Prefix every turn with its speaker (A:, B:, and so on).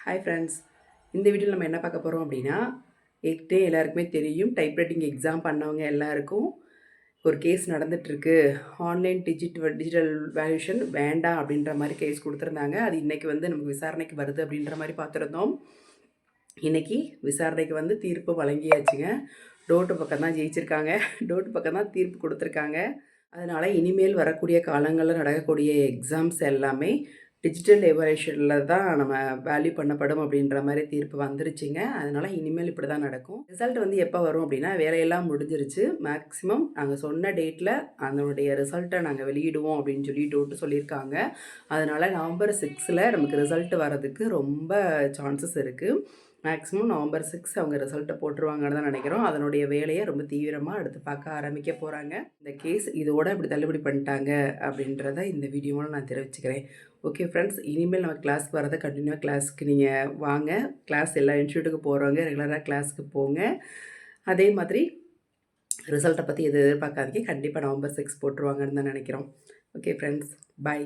A: Hi friends, இந்த வீடியோவில் நம்ம என்ன பார்க்க போகிறோம் அப்படின்னா, ஏற்கனவே எல்லாருக்குமே தெரியும், டைப்ரைட்டிங் எக்ஸாம் பண்ணவங்க எல்லாருக்கும் ஒரு கேஸ் நடந்துகிட்ருக்கு. ஆன்லைன் டிஜிட்டல் வேல்யூஷன் வேண்டாம் அப்படின்ற மாதிரி கேஸ் கொடுத்துருந்தாங்க. அது இன்றைக்கி வந்து நமக்கு விசாரணைக்கு வருது அப்படின்ற மாதிரி பார்த்துருந்தோம். இன்றைக்கி விசாரணைக்கு வந்து தீர்ப்பு வழங்கியாச்சுங்க. டோட்டு பக்கம் தான் ஜெயிச்சிருக்காங்க, டோட்டு பக்கம் தான் தீர்ப்பு கொடுத்துருக்காங்க. அதனால் இனிமேல் வரக்கூடிய காலங்களில் நடக்கக்கூடிய எக்ஸாம்ஸ் எல்லாமே டிஜிட்டல் எவாலுவேஷனில் தான் நம்ம வேல்யூ பண்ணப்படும் அப்படின்ற மாதிரி தீர்ப்பு வந்துருச்சுங்க. அதனால் இனிமேல் இப்படி தான் நடக்கும். ரிசல்ட் வந்து எப்போ வரும் அப்படின்னா, வேலையெல்லாம் முடிஞ்சிருச்சு. மேக்ஸிமம் நாங்கள் சொன்ன டேட்டில் அதனுடைய ரிசல்ட்டை நாங்கள் வெளியிடுவோம் அப்படின்னு சொல்லியிருக்காங்க. அதனால் நவம்பர் 6 நமக்கு ரிசல்ட் வரதுக்கு ரொம்ப சான்சஸ் இருக்குது. மேக்ஸிமம் நவம்பர் 6 அவங்க ரிசல்ட்டை போட்டுருவாங்கன்னு தான் நினைக்கிறோம். அதனுடைய வேலையை ரொம்ப தீவிரமாக அடுத்து பார்க்க ஆரம்பிக்க போகிறாங்க. இந்த கேஸ் இதோட இப்படி தள்ளுபடி பண்ணிட்டாங்க அப்படின்றத இந்த வீடியோவில் நான் தெரிவிச்சுக்கிறேன். ஓகே ஃப்ரெண்ட்ஸ், இனிமேல் நம்ம கிளாஸ்க்கு வரதை கண்டினியூவாக கிளாஸ்க்கு நீங்கள் வாங்க. கிளாஸ் எல்லா இன்ஸ்டியூட்டுக்கு போகிறவங்க ரெகுலராக கிளாஸ்க்கு போங்க. அதே மாதிரி ரிசல்ட்டை பற்றி எது எதிர்பார்க்காதீங்க. கண்டிப்பாக நவம்பர் 6 போட்டுருவாங்கன்னு தான் நினைக்கிறோம். ஓகே ஃப்ரெண்ட்ஸ், பாய்.